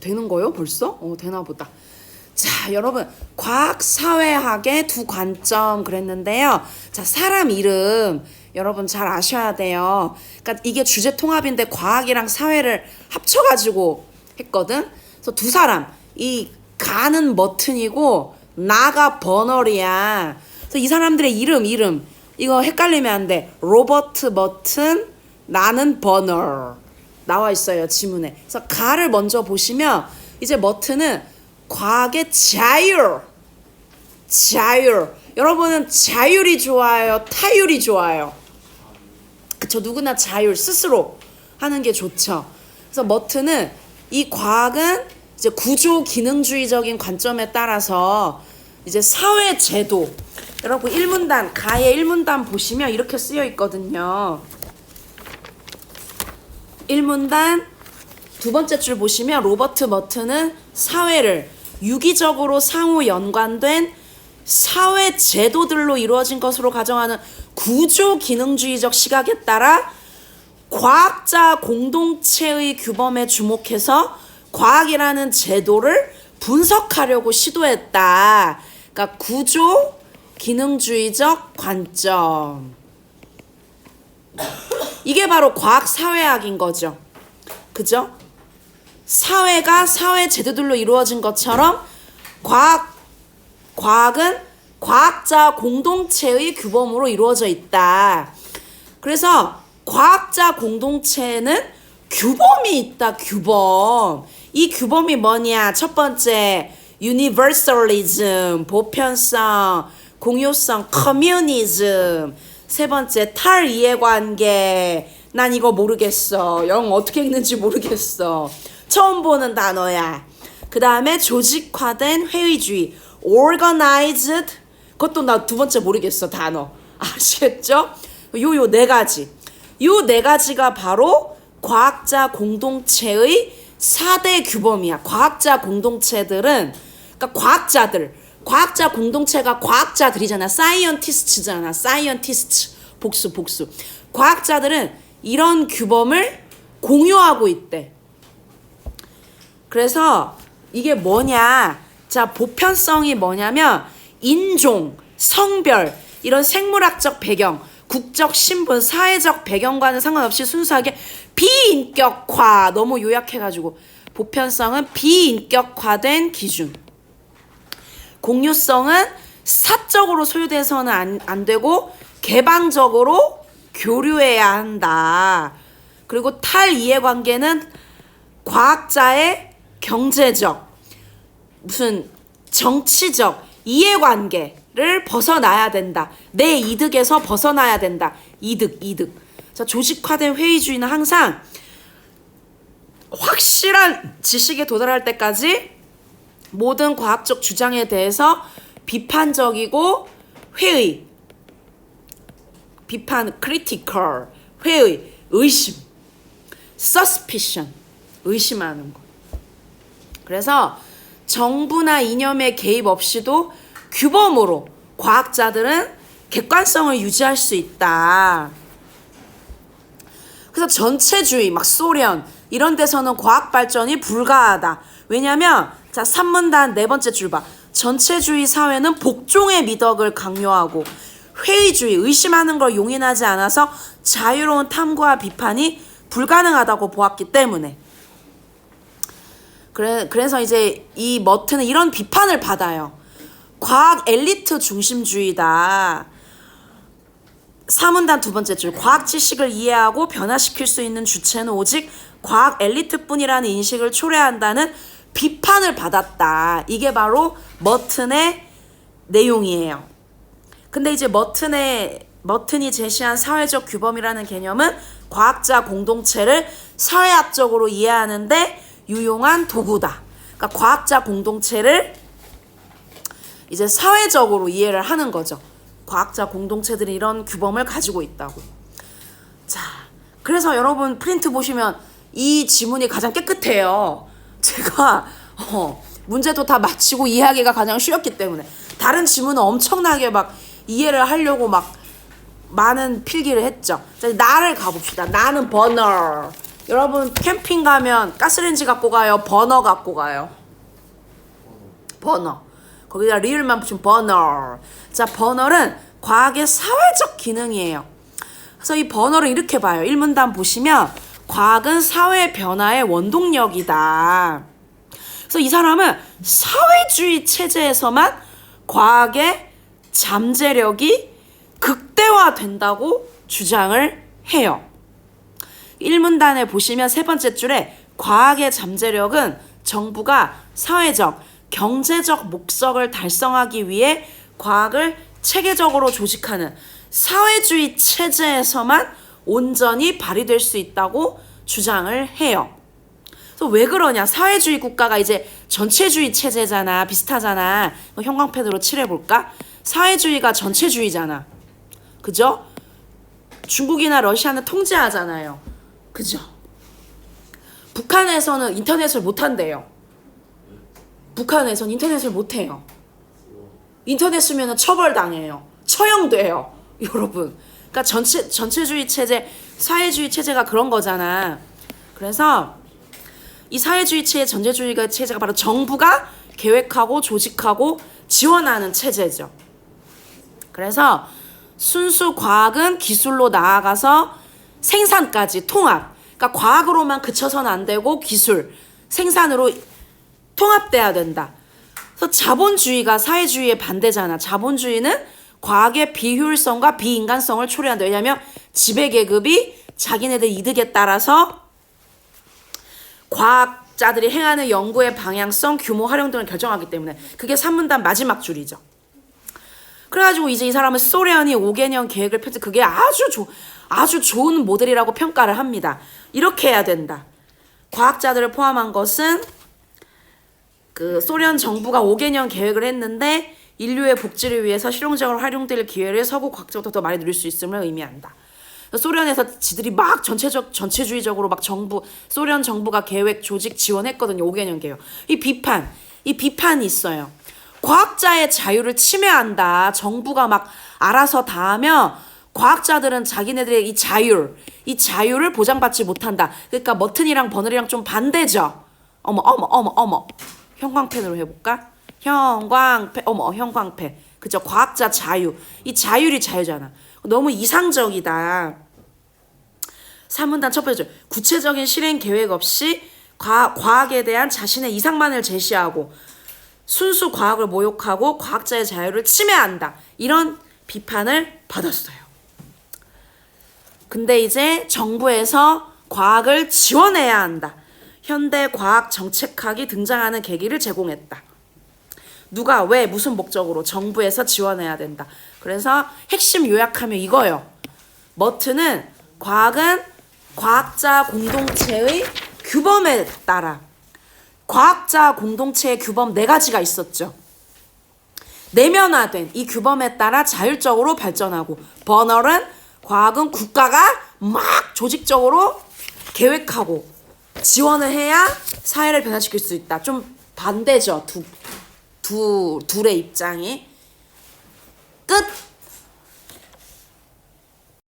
되는 거요 벌써? 되나 보다. 자, 여러분, 과학 사회학의 두 관점 그랬는데요. 자, 사람 이름 여러분 잘 아셔야 돼요. 그러니까 이게 주제 통합인데 과학이랑 사회를 합쳐가지고 했거든. 그래서 두 사람, 이 가는 머튼이고 나가 버널이야. 그래서 이 사람들의 이름 이거 헷갈리면 안 돼. 로버트 머튼, 나는 버널 나와 있어요 지문에. 그래서 가를 먼저 보시면 이제 머튼은 과학의 자율. 여러분은 자율이 좋아요? 타율이 좋아요? 그쵸, 누구나 자율, 스스로 하는 게 좋죠. 그래서 머튼은 이 과학은 이제 구조 기능주의적인 관점에 따라서 이제 사회 제도, 여러분 가의 1문단 보시면 이렇게 쓰여 있거든요. 1문단 두 번째 줄 보시면 로버트 머튼은 사회를 유기적으로 상호 연관된 사회 제도들로 이루어진 것으로 가정하는 구조 기능주의적 시각에 따라 과학자 공동체의 규범에 주목해서 과학이라는 제도를 분석하려고 시도했다. 그러니까 구조 기능주의적 관점. 이게 바로 과학 사회학인 거죠. 그죠? 사회가 사회 제도들로 이루어진 것처럼 과학은 과학자 공동체의 규범으로 이루어져 있다. 그래서 과학자 공동체는 규범이 있다. 규범. 이 규범이 뭐냐? 첫 번째, universalism, 보편성, 공유성, 커뮤니즘. 세 번째, 탈이해관계. 난 이거 모르겠어. 영어 어떻게 읽는지 모르겠어. 처음 보는 단어야. 그 다음에 조직화된 회의주의, organized. 그것도 나 두 번째 모르겠어 단어. 아시겠죠? 요 네 가지. 요 네 가지가 바로 과학자 공동체의 4대 규범이야. 과학자 공동체들은, 그러니까 과학자 공동체가 과학자들이잖아. 사이언티스트잖아. 사이언티스트. 복수. 과학자들은 이런 규범을 공유하고 있대. 그래서 이게 뭐냐? 자, 보편성이 뭐냐면 인종, 성별, 이런 생물학적 배경, 국적 신분, 사회적 배경과는 상관없이 순수하게 비인격화. 너무 요약해가지고 보편성은 비인격화된 기준. 공유성은 사적으로 소유돼서는 안 되고 개방적으로 교류해야 한다. 그리고 탈이해관계는 과학자의 경제적, 무슨 정치적 이해관계를 벗어나야 된다. 내 이득에서 벗어나야 된다. 이득. 자, 조직화된 회의주의는 항상 확실한 지식에 도달할 때까지 모든 과학적 주장에 대해서 비판적이고 critical, 의심, suspicion, 의심하는 거. 그래서 정부나 이념의 개입 없이도 규범으로 과학자들은 객관성을 유지할 수 있다. 그래서 전체주의, 막 소련 이런 데서는 과학 발전이 불가하다. 왜냐면 자, 3문단 네 번째 줄 봐. 전체주의 사회는 복종의 미덕을 강요하고 회의주의, 의심하는 걸 용인하지 않아서 자유로운 탐구와 비판이 불가능하다고 보았기 때문에. 그래서 이제 이 머튼은 이런 비판을 받아요. 과학 엘리트 중심주의다. 3문단 두 번째 줄. 과학 지식을 이해하고 변화시킬 수 있는 주체는 오직 과학 엘리트뿐이라는 인식을 초래한다는 비판을 받았다. 이게 바로 머튼의 내용이에요. 근데 이제 머튼이 제시한 사회적 규범이라는 개념은 과학자 공동체를 사회학적으로 이해하는데 유용한 도구다. 그러니까 과학자 공동체를 이제 사회적으로 이해를 하는 거죠. 과학자 공동체들이 이런 규범을 가지고 있다고. 자, 그래서 여러분 프린트 보시면 이 지문이 가장 깨끗해요. 제가 문제도 다 마치고 이해하기가 가장 쉬웠기 때문에. 다른 지문은 엄청나게 막 이해를 하려고 막 많은 필기를 했죠. 자, 나를 가봅시다. 나는 버널. 여러분 캠핑 가면 가스레인지 갖고 가요? 버너 갖고 가요? 버너. 거기다 리을만 붙인 버너. 자, 버너는 과학의 사회적 기능이에요. 그래서 이 버너를 이렇게 봐요. 1문단 보시면 과학은 사회 변화의 원동력이다. 그래서 이 사람은 사회주의 체제에서만 과학의 잠재력이 극대화된다고 주장을 해요. 1문단에 보시면 세 번째 줄에 과학의 잠재력은 정부가 사회적, 경제적 목적을 달성하기 위해 과학을 체계적으로 조직하는 사회주의 체제에서만 온전히 발휘될 수 있다고 주장을 해요. 그래서 왜 그러냐? 사회주의 국가가 이제 전체주의 체제잖아. 비슷하잖아. 형광펜으로 칠해볼까? 사회주의가 전체주의잖아. 그죠? 중국이나 러시아는 통제하잖아요. 그죠? 북한에서는 인터넷을 못한대요. 북한에서는 인터넷을 못해요. 인터넷 쓰면 처벌당해요. 처형돼요. 여러분. 그러니까 전체주의 체제, 사회주의 체제가 그런 거잖아. 그래서 이 사회주의 체제, 전체주의 체제가 바로 정부가 계획하고 조직하고 지원하는 체제죠. 그래서 순수 과학은 기술로 나아가서 생산까지 통합. 그러니까 과학으로만 그쳐서는 안 되고 기술, 생산으로 통합돼야 된다. 그래서 자본주의가 사회주의의 반대잖아. 자본주의는 과학의 비효율성과 비인간성을 초래한다. 왜냐하면 지배계급이 자기네들 이득에 따라서 과학자들이 행하는 연구의 방향성, 규모, 활용 등을 결정하기 때문에 그게 3문단 마지막 줄이죠. 그래가지고 이제 이 사람은 소련이 5개년 계획을 펼쳐 그게 아주 좋은 모델이라고 평가를 합니다. 이렇게 해야 된다. 과학자들을 포함한 것은 그 소련 정부가 5개년 계획을 했는데 인류의 복지를 위해서 실용적으로 활용될 기회를 서구 과학자보다 더 많이 누릴 수 있음을 의미한다. 소련에서 지들이 막 전체주의적으로 막 소련 정부가 계획, 조직 지원했거든요. 5개년 계획. 이 비판이 있어요. 과학자의 자유를 침해한다. 정부가 막 알아서 다 하면 과학자들은 자기네들의 이 자유를 보장받지 못한다. 그러니까 머튼이랑 버널이랑 좀 반대죠. 어머. 형광펜으로 해볼까? 형광펜. 그죠? 과학자 자유. 이 자율이 자유잖아. 너무 이상적이다. 3문단 첫 번째 줄. 구체적인 실행 계획 없이 과학에 대한 자신의 이상만을 제시하고 순수 과학을 모욕하고 과학자의 자유를 침해한다. 이런 비판을 받았어요. 근데 이제 정부에서 과학을 지원해야 한다. 현대 과학 정책학이 등장하는 계기를 제공했다. 누가 왜 무슨 목적으로 정부에서 지원해야 된다. 그래서 핵심 요약하면 이거예요. 머튼은 과학은 과학자 공동체의 규범에 따라 과학자 공동체의 규범 4가지가 있었죠. 내면화된 이 규범에 따라 자율적으로 발전하고 버널은 과학은 국가가 막 조직적으로 계획하고 지원을 해야 사회를 변화시킬 수 있다. 좀 반대죠. 둘의 입장이. 끝.